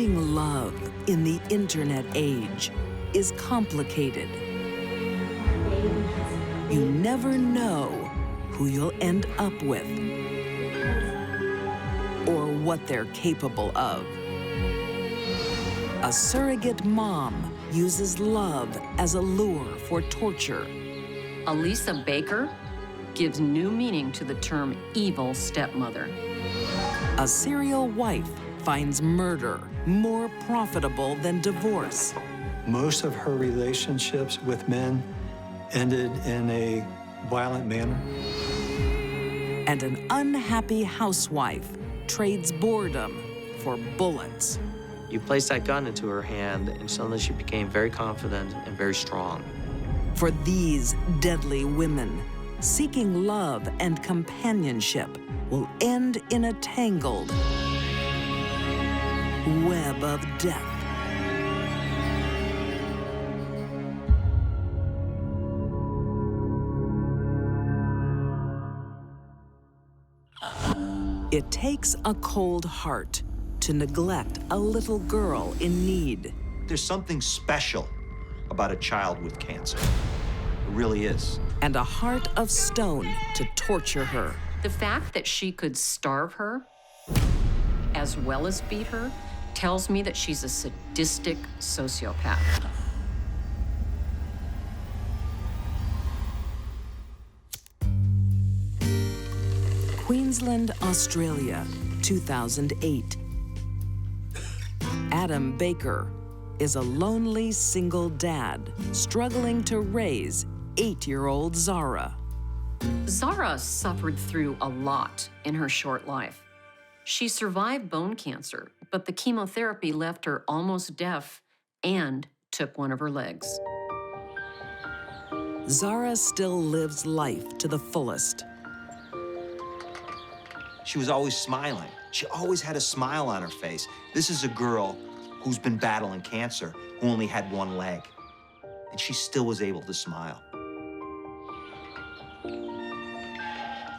Finding love in the internet age is complicated. You never know who you'll end up with or what they're capable of. A surrogate mom uses love as a lure for torture. Alisa Baker gives new meaning to the term evil stepmother. A serial wife finds murder more profitable than divorce. Most of her relationships with men ended in a violent manner. And an unhappy housewife trades boredom for bullets. You placed that gun into her hand, and suddenly she became very confident and very strong. For these deadly women, seeking love and companionship will end in a tangled web of death. It takes a cold heart to neglect a little girl in need. There's something special about a child with cancer. It really is. And a heart of stone to torture her. The fact that she could starve her as well as beat her tells me that she's a sadistic sociopath. Queensland, Australia, 2008. Adam Baker is a lonely single dad struggling to raise 8-year-old Zara. Zara suffered through a lot in her short life. She survived bone cancer, but the chemotherapy left her almost deaf and took one of her legs. Zara still lives life to the fullest. She was always smiling. She always had a smile on her face. This is a girl who's been battling cancer, who only had one leg, and she still was able to smile.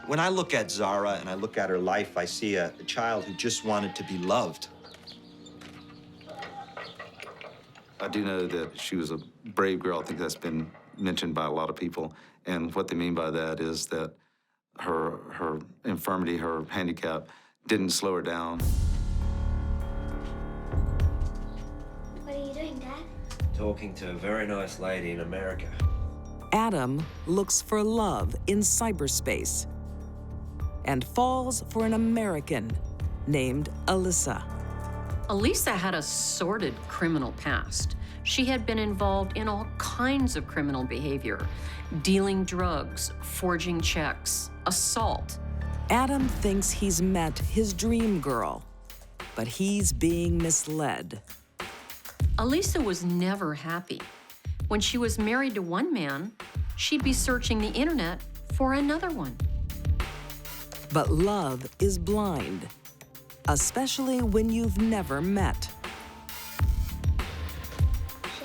When I look at Zara and I look at her life, I see a child who just wanted to be loved. I do know that she was a brave girl. I think that's been mentioned by a lot of people. And what they mean by that is that her infirmity, her handicap, didn't slow her down. What are you doing, Dad? Talking to a very nice lady in America. Adam looks for love in cyberspace and falls for an American named Alisa. Alisa had a sordid criminal past. She had been involved in all kinds of criminal behavior, dealing drugs, forging checks, assault. Adam thinks he's met his dream girl, but he's being misled. Alisa was never happy. When she was married to one man, she'd be searching the internet for another one. But love is blind, especially when you've never met.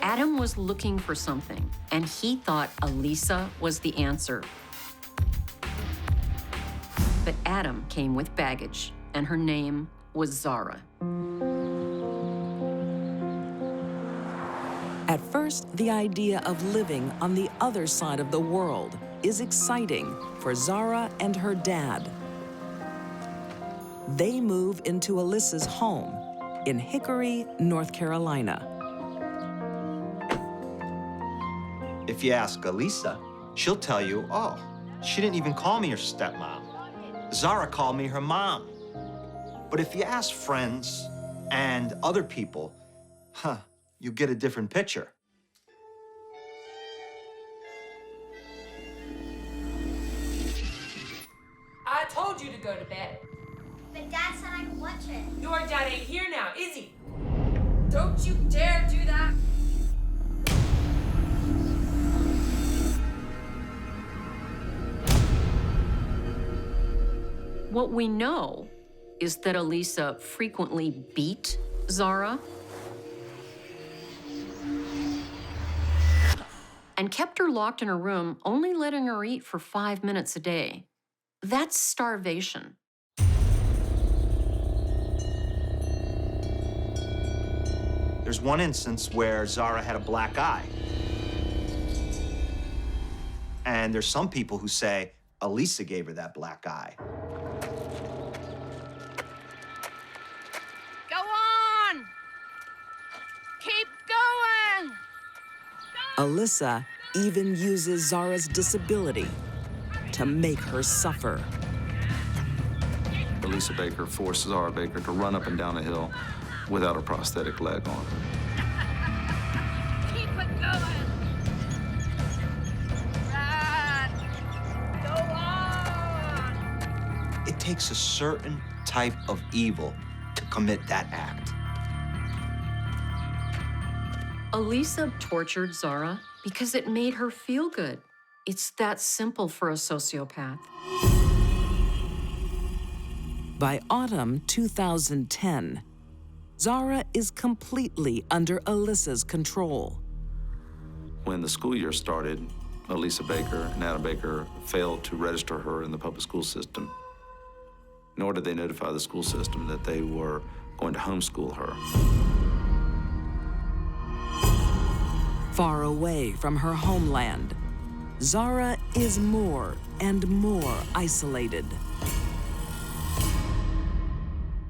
Adam was looking for something, and he thought Alisa was the answer. But Adam came with baggage, and her name was Zara. At first, the idea of living on the other side of the world is exciting for Zara and her dad. They move into Alisa's home in Hickory, North Carolina. If you ask Alisa, she'll tell you, oh, she didn't even call me her stepmom. Zara called me her mom. But if you ask friends and other people, you get a different picture. I told you to go to bed. But Dad said I could watch it. Your dad ain't here now, is he? Don't you dare do that. What we know is that Alisa frequently beat Zara and kept her locked in her room, only letting her eat for 5 minutes a day. That's starvation. There's one instance where Zara had a black eye. And there's some people who say Alisa gave her that black eye. Go on! Keep going! Alisa even uses Zara's disability to make her suffer. Alisa Baker forced Zara Baker to run up and down a hill without a prosthetic leg on. Keep it going! Run! Go on! It takes a certain type of evil to commit that act. Alisa tortured Zara because it made her feel good. It's that simple for a sociopath. By autumn 2010, Zara is completely under Alisa's control. When the school year started, Alisa Baker and Adam Baker failed to register her in the public school system, nor did they notify the school system that they were going to homeschool her. Far away from her homeland, Zara is more and more isolated.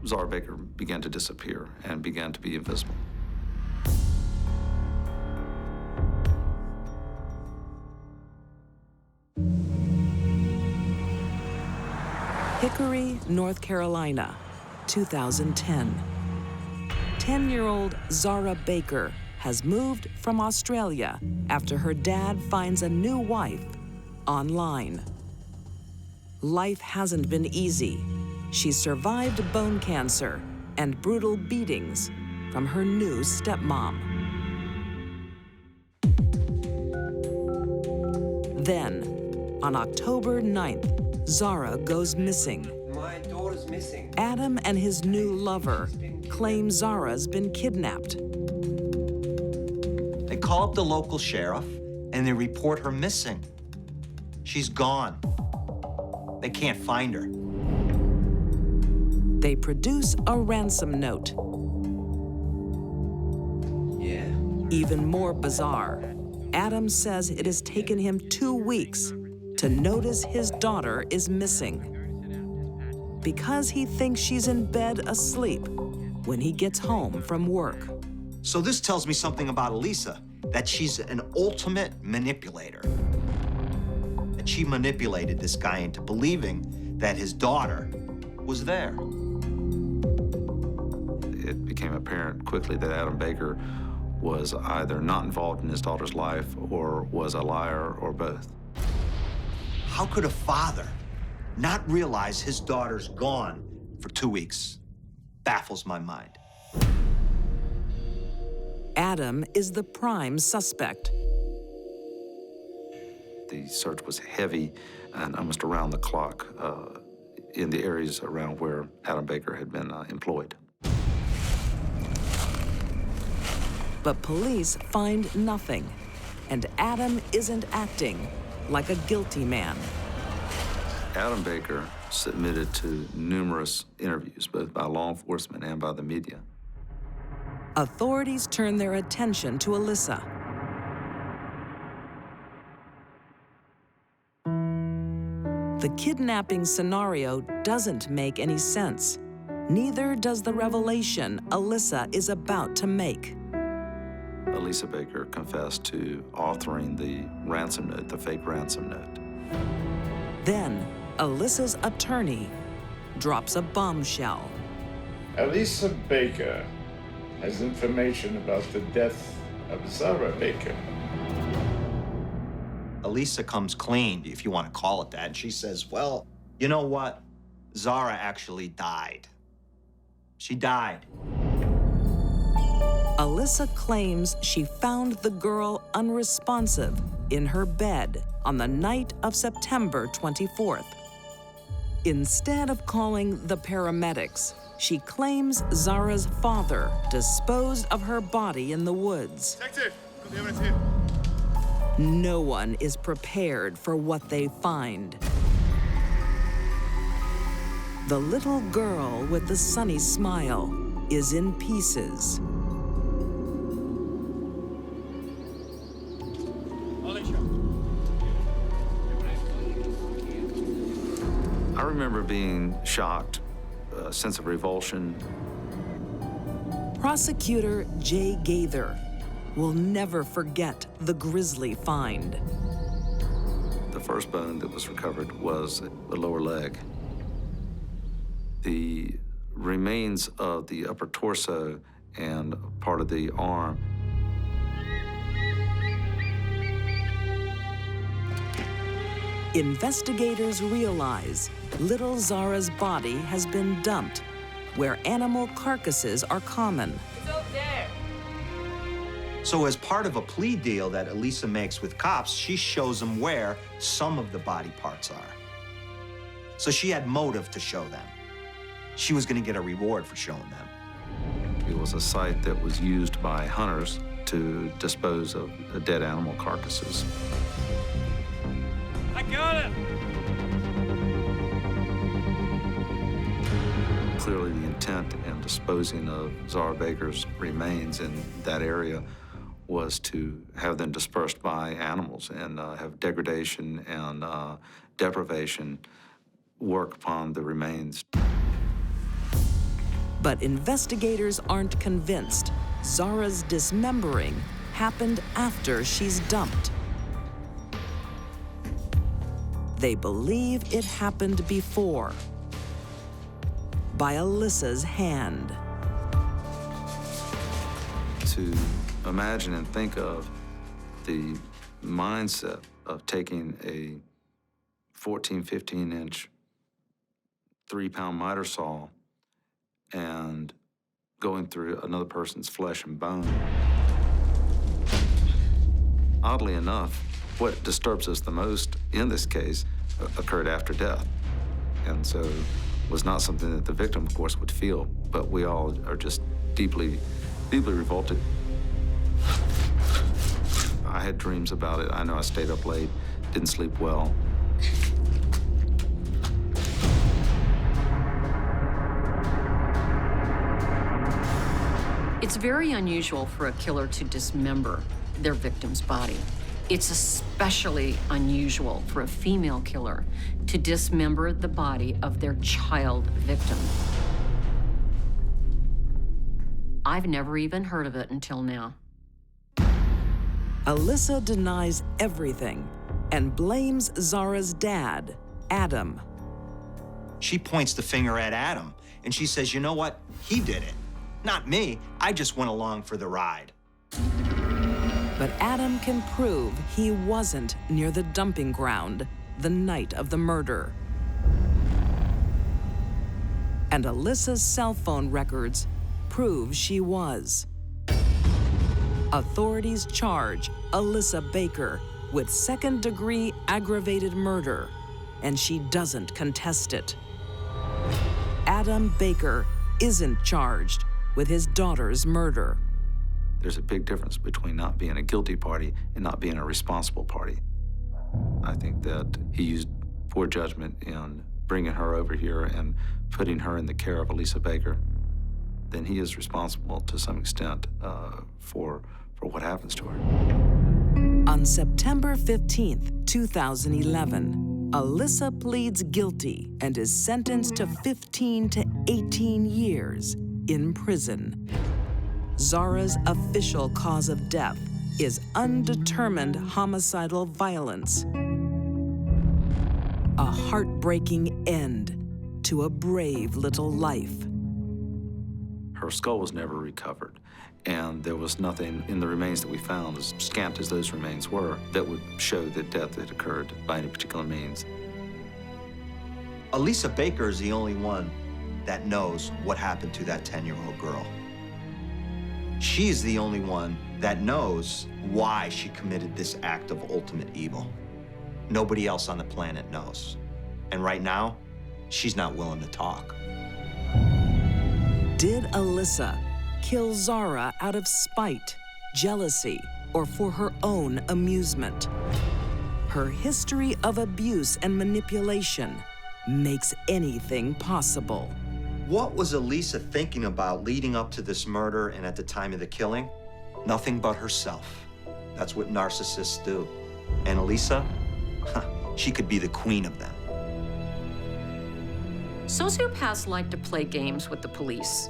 Zara Baker began to disappear and began to be invisible. Hickory, North Carolina, 2010. 10-year-old Zara Baker has moved from Australia after her dad finds a new wife online. Life hasn't been easy. She survived bone cancer and brutal beatings from her new stepmom. Then, on October 9th, Zara goes missing. My daughter's missing. Adam and his new lover claim Zara's been kidnapped. They call up the local sheriff and they report her missing. She's gone. They can't find her. They produce a ransom note. Yeah. Even more bizarre, Adam says it has taken him 2 weeks to notice his daughter is missing because he thinks she's in bed asleep when he gets home from work. So this tells me something about Alisa, that she's an ultimate manipulator. That she manipulated this guy into believing that his daughter was there. It became apparent quickly that Adam Baker was either not involved in his daughter's life or was a liar or both. How could a father not realize his daughter's gone for 2 weeks? Baffles my mind. Adam is the prime suspect. The search was heavy and almost around the clock in the areas around where Adam Baker had been employed. But police find nothing, and Adam isn't acting like a guilty man. Adam Baker submitted to numerous interviews, both by law enforcement and by the media. Authorities turn their attention to Alisa. The kidnapping scenario doesn't make any sense. Neither does the revelation Alisa is about to make. Alisa Baker confessed to authoring the ransom note, the fake ransom note. Then, Alisa's attorney drops a bombshell. Alisa Baker has information about the death of Zara Baker. Alisa comes clean, if you want to call it that, and she says, well, you know what? Zara actually died. She died. Alisa claims she found the girl unresponsive in her bed on the night of September 24th. Instead of calling the paramedics, she claims Zara's father disposed of her body in the woods. No one is prepared for what they find. The little girl with the sunny smile is in pieces. I remember being shocked, a sense of revulsion. Prosecutor Jay Gaither will never forget the grisly find. The first bone that was recovered was the lower leg. The remains of the upper torso and part of the arm. Investigators realize little Zara's body has been dumped where animal carcasses are common. It's up there. So as part of a plea deal that Alisa makes with cops, she shows them where some of the body parts are. So she had motive to show them. She was going to get a reward for showing them. It was a site that was used by hunters to dispose of dead animal carcasses. I got it. Clearly, the intent in disposing of Zara Baker's remains in that area was to have them dispersed by animals and have degradation and deprivation work upon the remains. But investigators aren't convinced Zara's dismembering happened after she's dumped. They believe it happened before, by Alisa's hand. To imagine and think of the mindset of taking a 14, 15-inch, 3-pound miter saw and going through another person's flesh and bone. Oddly enough, what disturbs us the most in this case occurred after death. And so was not something that the victim, of course, would feel, but we all are just deeply, deeply revolted. I had dreams about it. I know I stayed up late, didn't sleep well. It's very unusual for a killer to dismember their victim's body. It's especially unusual for a female killer to dismember the body of their child victim. I've never even heard of it until now. Alisa denies everything and blames Zara's dad, Adam. She points the finger at Adam, and she says, you know what? He did it. Not me. I just went along for the ride. But Adam can prove he wasn't near the dumping ground the night of the murder. And Alisa's cell phone records prove she was. Authorities charge Alisa Baker with second-degree aggravated murder, and she doesn't contest it. Adam Baker isn't charged with his daughter's murder. There's a big difference between not being a guilty party and not being a responsible party. I think that he used poor judgment in bringing her over here and putting her in the care of Alisa Baker. Then he is responsible to some extent for what happens to her. On September 15th, 2011, Alisa pleads guilty and is sentenced to 15 to 18 years in prison. Zara's official cause of death is undetermined homicidal violence. A heartbreaking end to a brave little life. Her skull was never recovered, and there was nothing in the remains that we found, as scant as those remains were, that would show that death had occurred by any particular means. Alisa Baker is the only one that knows what happened to that 10-year-old girl. She's the only one that knows why she committed this act of ultimate evil. Nobody else on the planet knows. And right now, she's not willing to talk. Did Alisa kill Zara out of spite, jealousy, or for her own amusement? Her history of abuse and manipulation makes anything possible. What was Alisa thinking about leading up to this murder and at the time of the killing? Nothing but herself. That's what narcissists do. And Alisa, she could be the queen of them. Sociopaths like to play games with the police.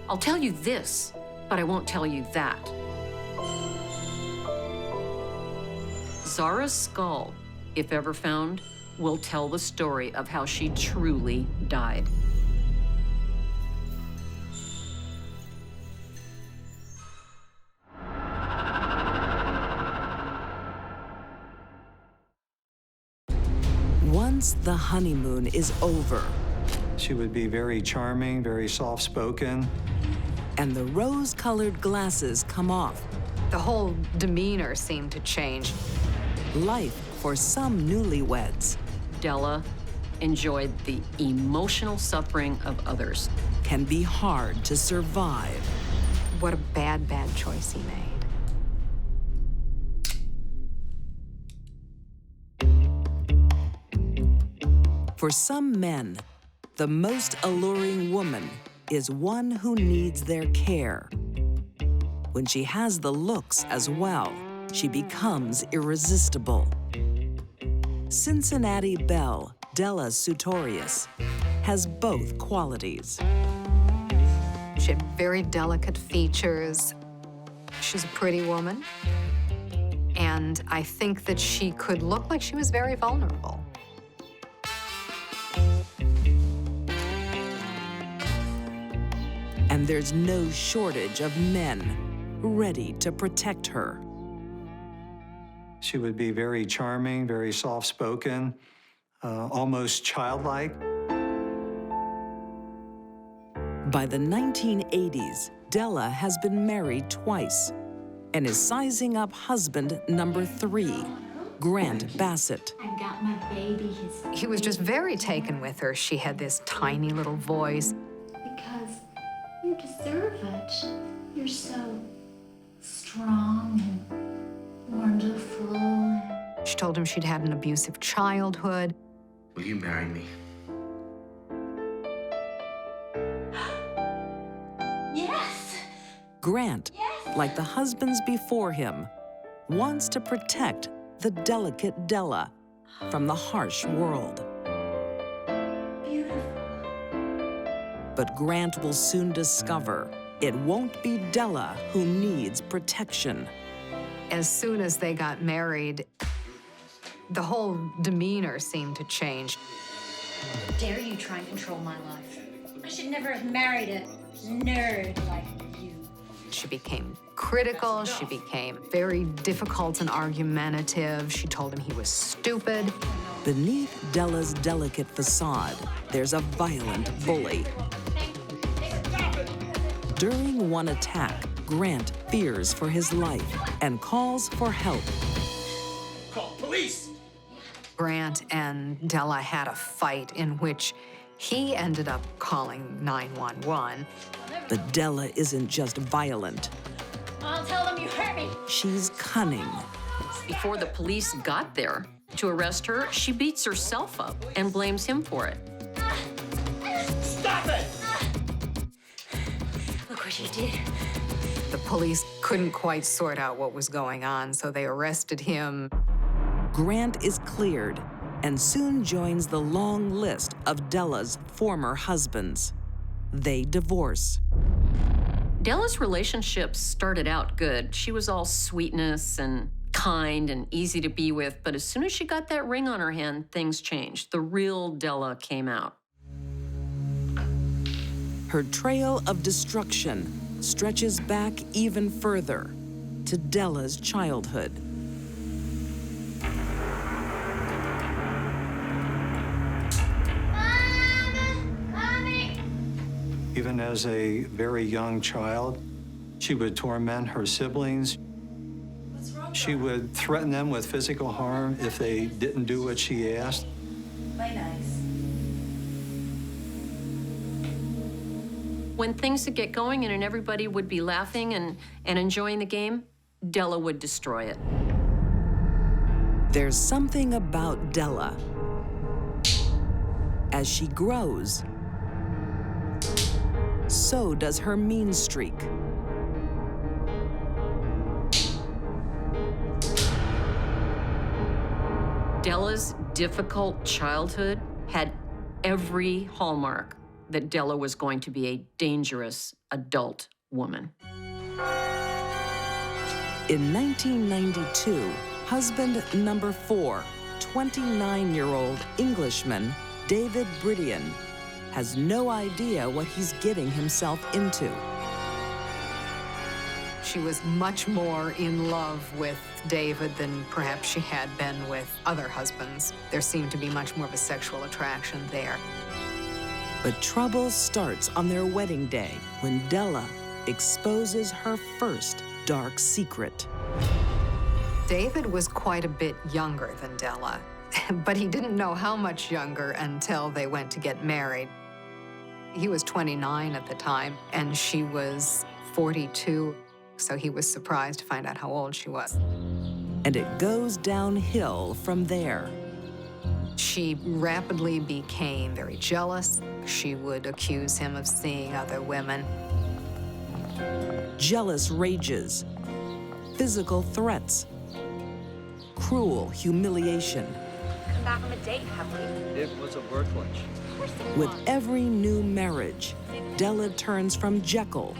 I'll tell you this, but I won't tell you that. Zara's skull, if ever found, will tell the story of how she truly died. Once the honeymoon is over, She would be very charming, very soft-spoken. and the rose-colored glasses come off, The whole demeanor seemed to change. life for some newlyweds Dela enjoyed the emotional suffering of others. can be hard to survive. What a bad, bad choice he made. For some men, the most alluring woman is one who needs their care. When she has the looks as well, she becomes irresistible. Cincinnati belle Dela Sutorius has both qualities. She had very delicate features. She's a pretty woman. And I think that she could look like she was very vulnerable. And there's no shortage of men ready to protect her. She would be very charming, very soft-spoken, almost childlike. By the 1980s, Dela has been married twice and is sizing up husband number 3, Grant Bassett. I got my baby his He was just very taken with her. She had this tiny little voice. because you deserve it. You're so strong and wonderful. And She told him she'd had an abusive childhood. Will you marry me? yes. Grant, like the husbands before him, wants to protect the delicate Dela from the harsh world. Beautiful. But Grant will soon discover it won't be Dela who needs protection. As soon as they got married, the whole demeanor seemed to change. How dare you try and control my life? I should never have married a nerd like you. She became critical. She became very difficult and argumentative. She told him he was stupid. Beneath Dela's delicate facade, there's a violent bully. During one attack, Grant fears for his life and calls for help. Call police! Grant and Dela had a fight in which he ended up calling 911. But Dela isn't just violent, I'll tell them you hurt me. she's cunning. Before the police got there to arrest her, she beats herself up and blames him for it. Stop it! Look what you did. The police couldn't quite sort out what was going on, so they arrested him. Grant is cleared and soon joins the long list of Dela's former husbands. They divorce. Dela's relationships started out good. She was all sweetness and kind and easy to be with, but as soon as she got that ring on her hand, things changed. The real Dela came out. Her trail of destruction stretches back even further to Dela's childhood. Mommy! Even as a very young child, she would torment her siblings. She would threaten them with physical harm if they didn't do what she asked. Play nice. When things would get going and everybody would be laughing and enjoying the game, Dela would destroy it. There's something about Dela. As she grows, so does her mean streak. Dela's difficult childhood had every hallmark that Dela was going to be a dangerous adult woman. In 1992, husband number 4, 29-year-old Englishman David Brittain, has no idea what he's getting himself into. She was much more in love with David than perhaps she had been with other husbands. There seemed to be much more of a sexual attraction there. But trouble starts on their wedding day when Dela exposes her first dark secret. David was quite a bit younger than Dela, but he didn't know how much younger until they went to get married. He was 29 at the time, and she was 42. So he was surprised to find out how old she was. And it goes downhill from there. She rapidly became very jealous. She would accuse him of seeing other women. Jealous rages, physical threats, cruel humiliation. Come back from a date, have we? It was a work lunch. Of course it With was. every new marriage, Dela turns from Jekyll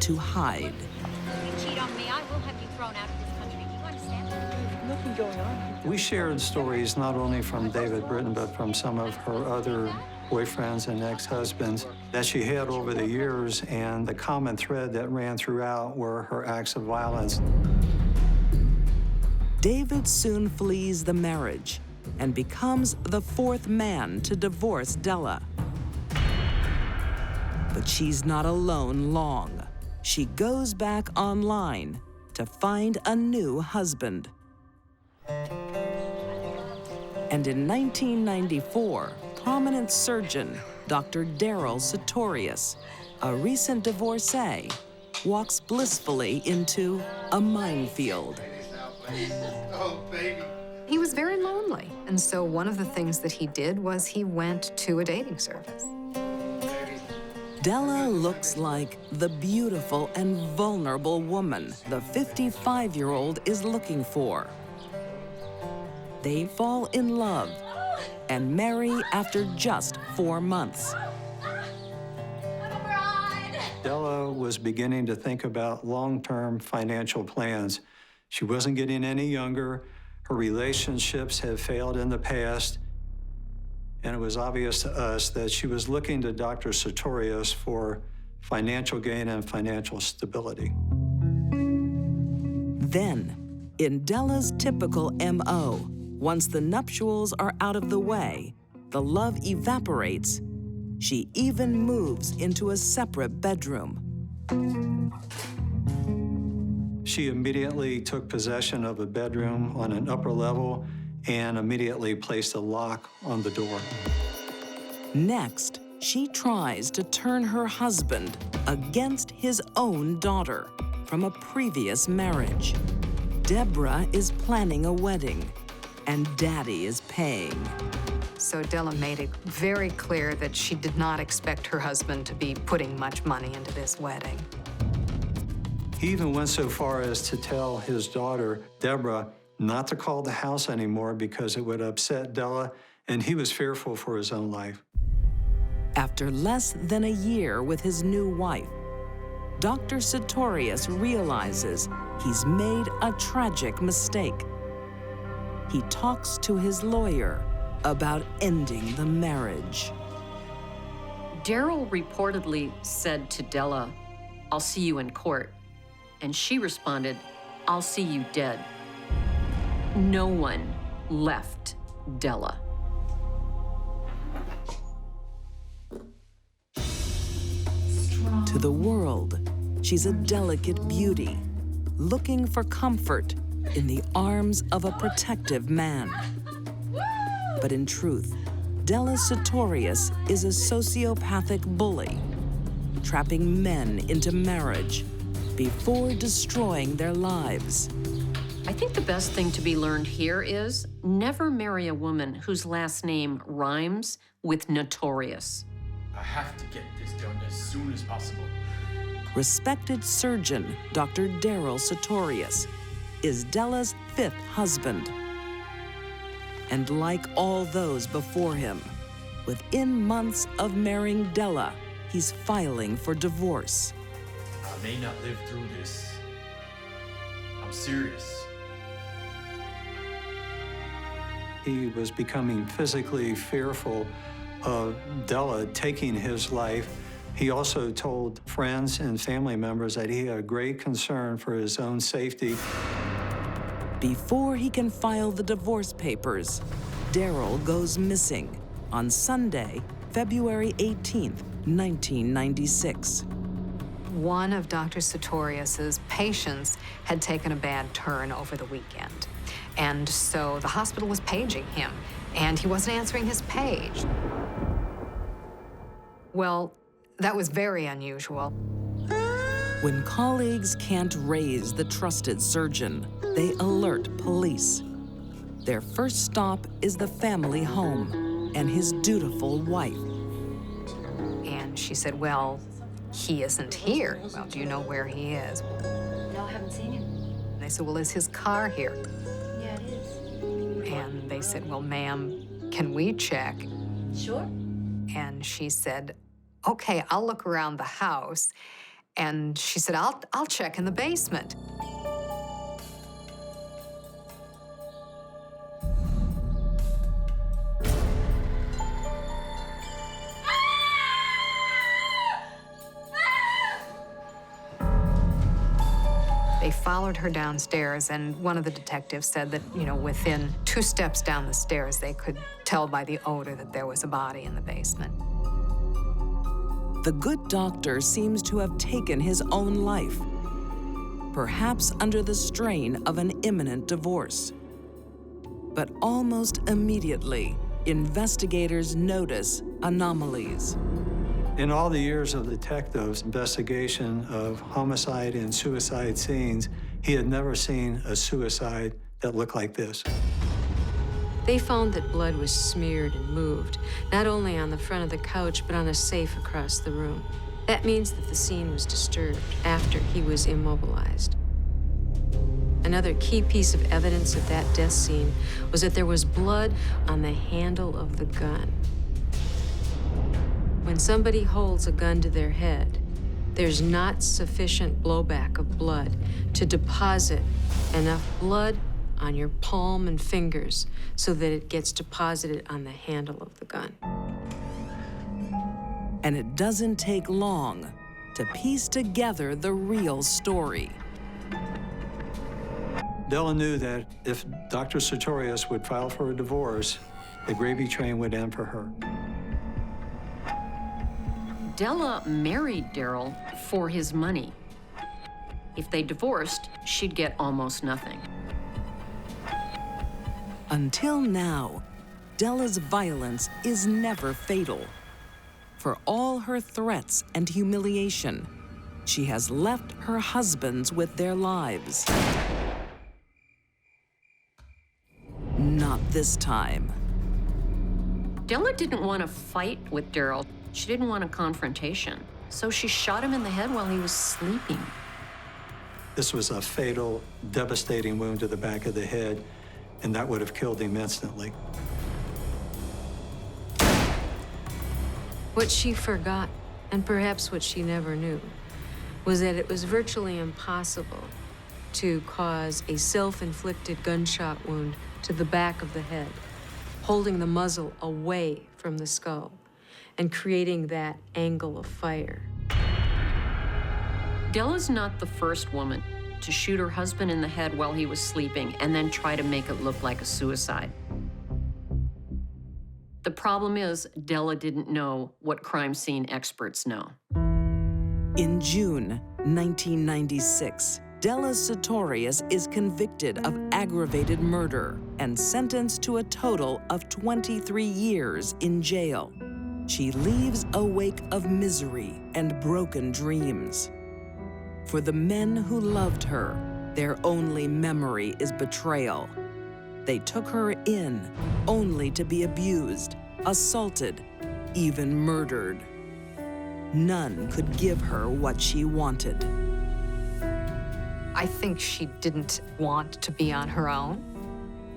to Hyde. If you cheat on me, I will have you thrown out of this country. Do you understand? There's nothing going on. We shared stories not only from David Brittain, but from some of her other boyfriends and ex-husbands that she had over the years, and the common thread that ran throughout were her acts of violence. David soon flees the marriage and becomes the 4th man to divorce Dela. But she's not alone long. She goes back online to find a new husband. And in 1994, prominent surgeon Dr. Daryl Sartorius, a recent divorcee, walks blissfully into a minefield. Oh, baby. He was very lonely, and so one of the things that he did was he went to a dating service. Dela looks like the beautiful and vulnerable woman the 55-year-old is looking for. They fall in love and marry after just 4 months. Dela was beginning to think about long-term financial plans. She wasn't getting any younger. Her relationships had failed in the past. And it was obvious to us that she was looking to Dr. Sartorius for financial gain and financial stability. Then, in Dela's typical M.O., once the nuptials are out of the way, the love evaporates. She even moves into a separate bedroom. She immediately took possession of a bedroom on an upper level and immediately placed a lock on the door. Next, she tries to turn her husband against his own daughter from a previous marriage. Deborah is planning a wedding, and Daddy is paying. So Dela made it very clear that she did not expect her husband to be putting much money into this wedding. He even went so far as to tell his daughter, Deborah, not to call the house anymore because it would upset Dela, and he was fearful for his own life. After less than a year with his new wife, Dr. Sartorius realizes he's made a tragic mistake. He talks to his lawyer about ending the marriage. Daryl reportedly said to Dela, "I'll see you in court." And she responded, "I'll see you dead." No one left Dela. To the world, she's a delicate beauty, looking for comfort in the arms of a protective man. But in truth, Dela Sartorius is a sociopathic bully, trapping men into marriage before destroying their lives. I think the best thing to be learned here is never marry a woman whose last name rhymes with notorious. I have to get this done as soon as possible. Respected surgeon Dr. Daryl Sartorius is Dela's 5th husband. And like all those before him, Within months of marrying Dela, he's filing for divorce. I may not live through this. I'm serious. He was becoming physically fearful of Dela taking his life. He also told friends and family members that he had a great concern for his own safety. Before he can file the divorce papers, Daryl goes missing on Sunday, February 18th, 1996. One of Dr. Sartorius's patients had taken a bad turn over the weekend. And so the hospital was paging him, and he wasn't answering his page. Well, that was very unusual. When colleagues can't raise the trusted surgeon, they alert police. Their first stop is the family home and his dutiful wife. And she said, well, he isn't here. Well, do you know where he is? No, I haven't seen him. And they said, well, is his car here? Yeah, it is. And they said, well, ma'am, can we check? Sure. And she said, okay, I'll look around the house. And she said, I'll check in the basement. They followed her downstairs, and one of the detectives said that, within 2 steps down the stairs, they could tell by the odor that there was a body in the basement. The good doctor seems to have taken his own life, perhaps under the strain of an imminent divorce. But almost immediately, investigators notice anomalies. In all the years of the detective's investigation of homicide and suicide scenes, he had never seen a suicide that looked like this. They found that blood was smeared and moved, not only on the front of the couch, but on a safe across the room. That means that the scene was disturbed after he was immobilized. Another key piece of evidence of that death scene was that there was blood on the handle of the gun. When somebody holds a gun to their head, there's not sufficient blowback of blood to deposit enough blood on your palm and fingers so that it gets deposited on the handle of the gun. And it doesn't take long to piece together the real story. Dela knew that if Dr. Sartorius would file for a divorce, the gravy train would end for her. Dela married Daryl for his money. If they divorced, she'd get almost nothing. Until now, Dela's violence is never fatal. For all her threats and humiliation, she has left her husbands with their lives. Not this time. Dela didn't want to fight with Daryl. She didn't want a confrontation. So she shot him in the head while he was sleeping. This was a fatal, devastating wound to the back of the head, and that would have killed him instantly. What she forgot, and perhaps what she never knew, was that it was virtually impossible to cause a self-inflicted gunshot wound to the back of the head, holding the muzzle away from the skull and creating that angle of fire. Dela's not the first woman to shoot her husband in the head while he was sleeping and then try to make it look like a suicide. The problem is, Dela didn't know what crime scene experts know. In June 1996, Dela Sartorius is convicted of aggravated murder and sentenced to a total of 23 years in jail. She leaves a wake of misery and broken dreams. For the men who loved her, their only memory is betrayal. They took her in only to be abused, assaulted, even murdered. None could give her what she wanted. I think she didn't want to be on her own.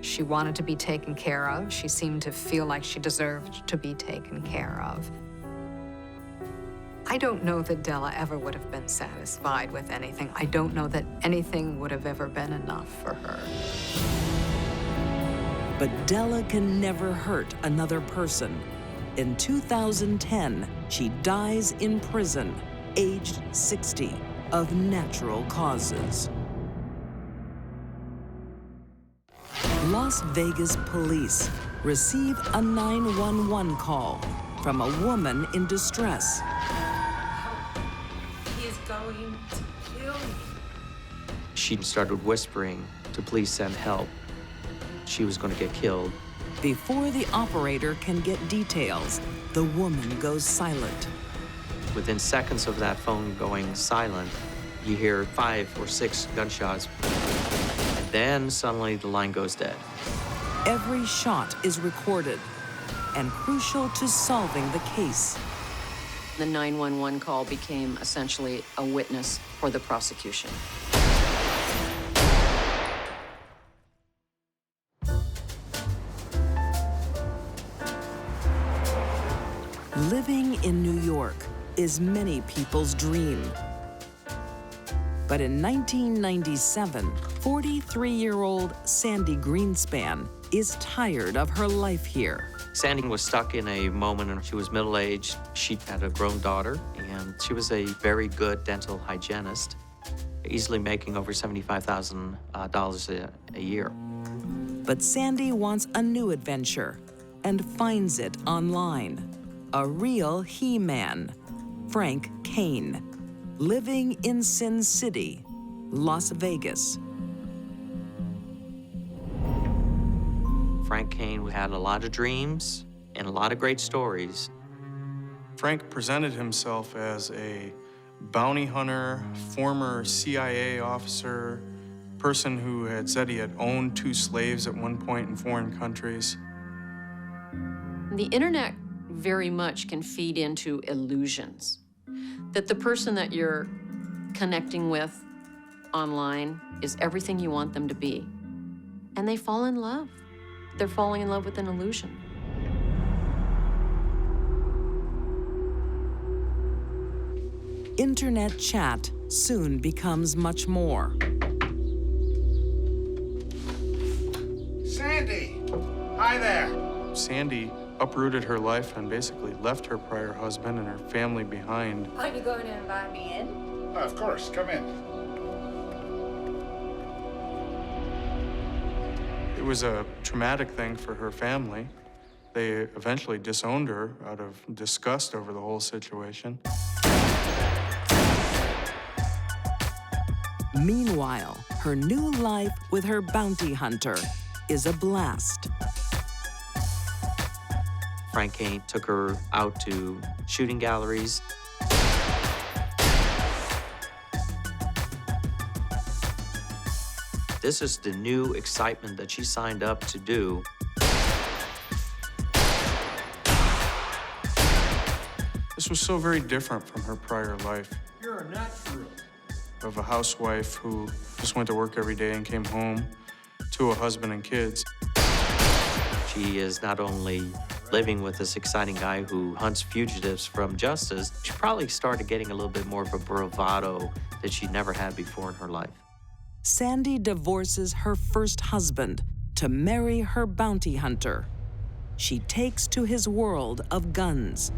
She wanted to be taken care of. She seemed to feel like she deserved to be taken care of. I don't know that Dela ever would have been satisfied with anything. I don't know that anything would have ever been enough for her. But Dela can never hurt another person. In 2010, she dies in prison, aged 60, of natural causes. Las Vegas police receive a 911 call from a woman in distress. He's going to kill me. She started whispering to please send help. She was going to get killed. Before the operator can get details, the woman goes silent. Within seconds of that phone going silent, you hear 5 or 6 gunshots. And then suddenly the line goes dead. Every shot is recorded and crucial to solving the case. The 911 call became essentially a witness for the prosecution. Living in New York is many people's dream. But in 1997, 43-year-old Sandy Greenspan is tired of her life here. Sandy was stuck in a moment when she was middle-aged. She had a grown daughter, and she was a very good dental hygienist, easily making over $75,000 a year. But Sandy wants a new adventure and finds it online. A real he-man, Frank Kane, living in Sin City, Las Vegas. Frank Kane had a lot of dreams and a lot of great stories. Frank presented himself as a bounty hunter, former CIA officer, person who had said he had owned 2 slaves at one point in foreign countries. The internet very much can feed into illusions. That the person that you're connecting with online is everything you want them to be. And they fall in love. They're falling in love with an illusion. Internet chat soon becomes much more. Sandy! Hi there! Sandy uprooted her life and basically left her prior husband and her family behind. Aren't you going to invite me in? Of course, come in. It was a traumatic thing for her family. They eventually disowned her out of disgust over the whole situation. Meanwhile, her new life with her bounty hunter is a blast. Frank Kane took her out to shooting galleries. This is the new excitement that she signed up to do. This was so very different from her prior life. You're a natural. Of a housewife who just went to work every day and came home to a husband and kids. She is not only living with this exciting guy who hunts fugitives from justice, she probably started getting a little bit more of a bravado that she never had before in her life. Sandy divorces her first husband to marry her bounty hunter. She takes to his world of guns.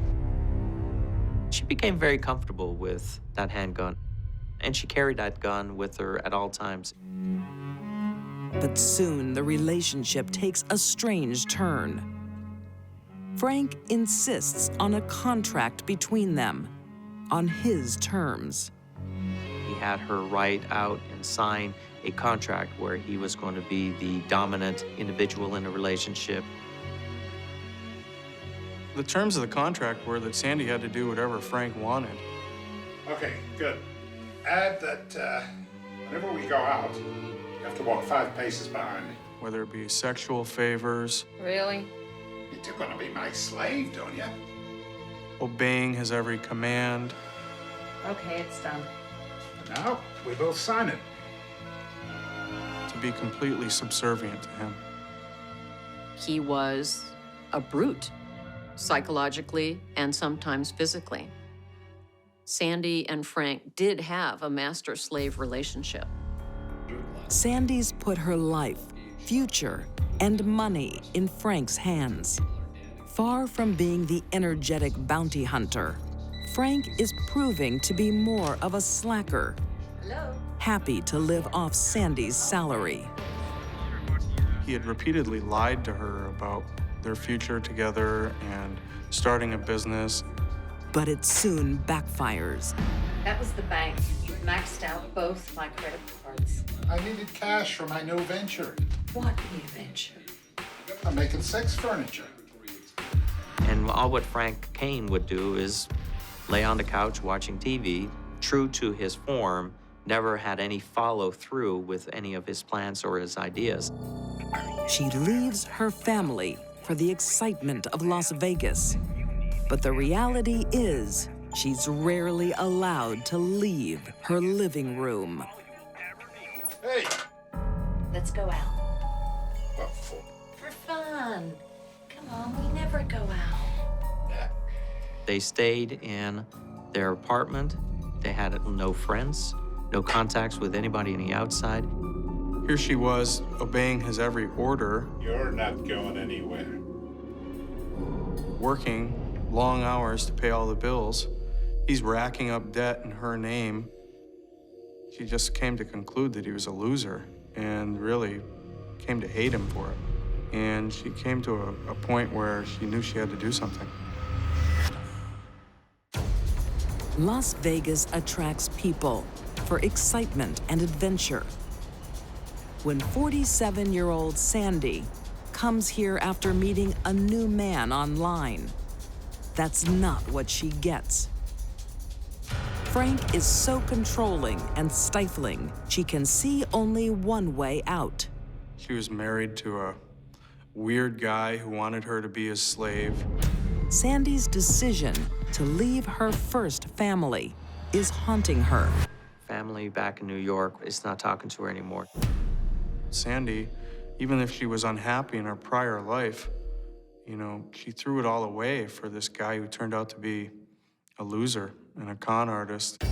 She became very comfortable with that handgun, and she carried that gun with her at all times. But soon the relationship takes a strange turn. Frank insists on a contract between them, on his terms. He had her write out and sign a contract where he was going to be the dominant individual in a relationship. The terms of the contract were that Sandy had to do whatever Frank wanted. Okay, good. Add that whenever we go out, you have to walk 5 paces behind me. Whether it be sexual favors, Really? You're gonna be my slave, don't you? obeying his every command. Okay, it's done. Now, we both sign it. To be completely subservient to him. he was a brute, psychologically and sometimes physically. Sandy and Frank did have a master-slave relationship. Sandy's put her life, future, and money in Frank's hands. Far from being the energetic bounty hunter, Frank is proving to be more of a slacker, happy to live off Sandy's salary. He had repeatedly lied to her about their future together and starting a business. But it soon backfires. That was the bank. You've maxed out both my credit cards. I needed cash for my new venture. What new venture? I'm making sex furniture. And all what Frank Kane would do is lay on the couch watching TV, true to his form, never had any follow-through with any of his plans or his ideas. She leaves her family for the excitement of Las Vegas. But the reality is, she's rarely allowed to leave her living room. Hey! Let's go out. What for? For fun. Come on, we never go out. They stayed in their apartment. They had no friends, no contacts with anybody on the outside. Here she was, obeying his every order. You're not going anywhere. Working long hours to pay all the bills. He's racking up debt in her name. She just came to conclude that he was a loser and really came to hate him for it. And she came to a point where she knew she had to do something. Las Vegas attracts people for excitement and adventure. When 47-year-old Sandy comes here after meeting a new man online, that's not what she gets. Frank is so controlling and stifling, she can see only one way out. She was married to a weird guy who wanted her to be his slave. Sandy's decision to leave her first family is haunting her. Family back in New York is not talking to her anymore. Sandy, even if she was unhappy in her prior life, you know, she threw it all away for this guy who turned out to be a loser and a con artist.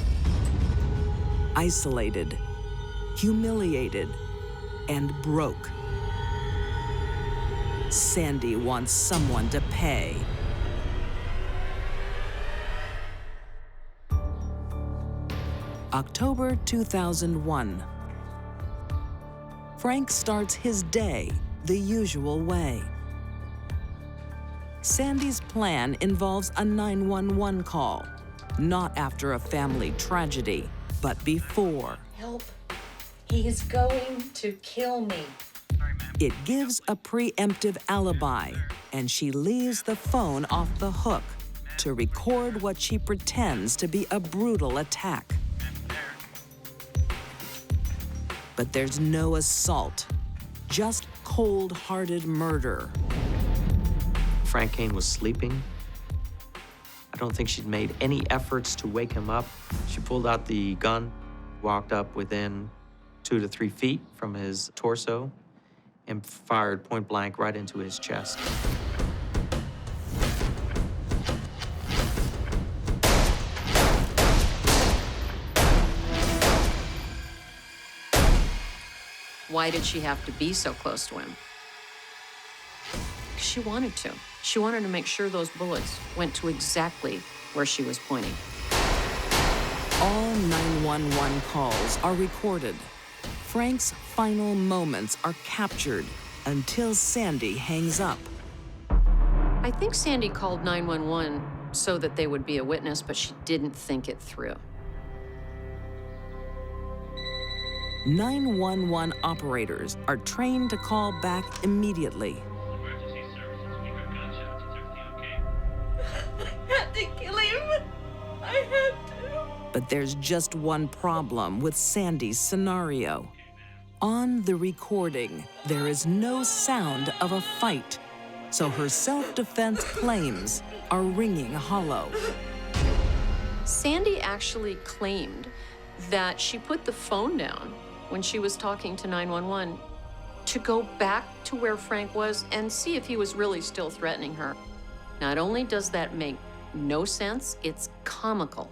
Isolated, humiliated, and broke. Sandy wants someone to pay. October 2001. Frank starts his day the usual way. Sandy's plan involves a 911 call, not after a family tragedy, but before. Help. He is going to kill me. It gives a preemptive alibi, and she leaves the phone off the hook to record what she pretends to be a brutal attack. But there's no assault, just cold-hearted murder. Frank Kane was sleeping. I don't think she'd made any efforts to wake him up. She pulled out the gun, walked up within 2 to 3 feet from his torso, and fired point blank right into his chest. Why did she have to be so close to him? She wanted to. She wanted to make sure those bullets went to exactly where she was pointing. All 911 calls are recorded. Frank's final moments are captured until Sandy hangs up. I think Sandy called 911 so that they would be a witness, but she didn't think it through. 911 operators are trained to call back immediately. I had to kill him. I had to. But there's just one problem with Sandy's scenario. On the recording, there is no sound of a fight, so her self-defense claims are ringing hollow. Sandy actually claimed that she put the phone down when she was talking to 911 to go back to where Frank was and see if he was really still threatening her. Not only does that make no sense, it's comical.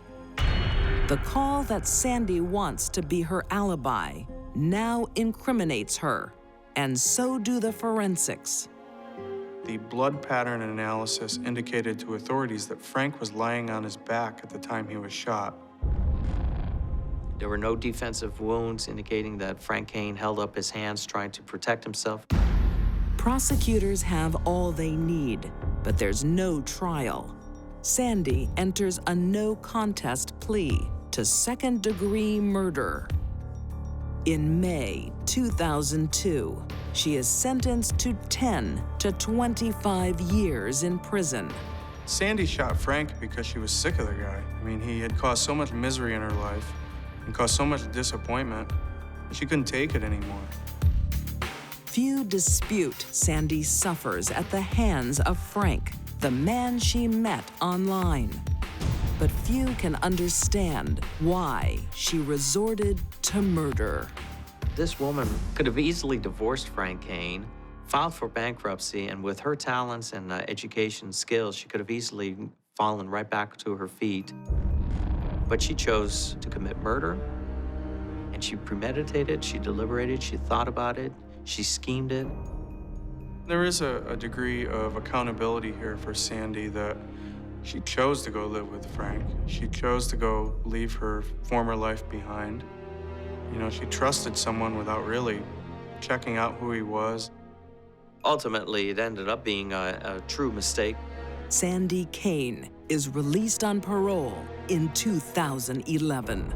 The call that Sandy wants to be her alibi now incriminates her, and so do the forensics. The blood pattern analysis indicated to authorities that Frank was lying on his back at the time he was shot. There were no defensive wounds indicating that Frank Kane held up his hands trying to protect himself. Prosecutors have all they need, but there's no trial. Sandy enters a no-contest plea to second-degree murder. In May 2002, she is sentenced to 10 to 25 years in prison. Sandy shot Frank because she was sick of the guy. I mean, he had caused so much misery in her life and caused so much disappointment. She couldn't take it anymore. Few dispute Sandy suffers at the hands of Frank, the man she met online. But few can understand why she resorted to murder. This woman could have easily divorced Frank Kane, filed for bankruptcy, and with her talents and education skills, she could have easily fallen right back to her feet. But she chose to commit murder, and she premeditated, she deliberated, she thought about it, she schemed it. There is a degree of accountability here for Sandy that she chose to go live with Frank. She chose to go leave her former life behind. You know, she trusted someone without really checking out who he was. Ultimately, it ended up being a true mistake. Sandy Kane is released on parole in 2011.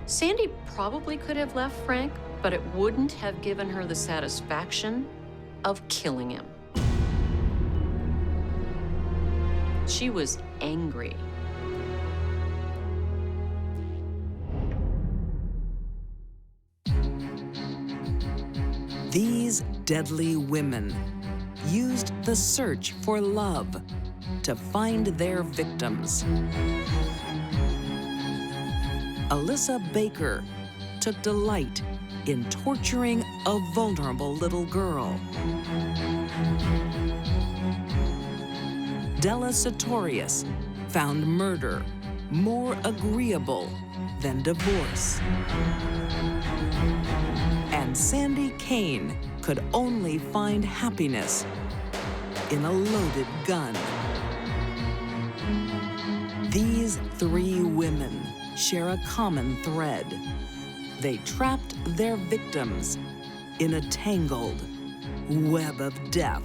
Sandy probably could have left Frank, but it wouldn't have given her the satisfaction of killing him. She was angry. These deadly women used the search for love to find their victims. Alisa Baker took delight in torturing a vulnerable little girl. Dela found murder more agreeable than divorce. And Sandy Kane could only find happiness in a loaded gun. These three women share a common thread. They trapped their victims in a tangled web of death.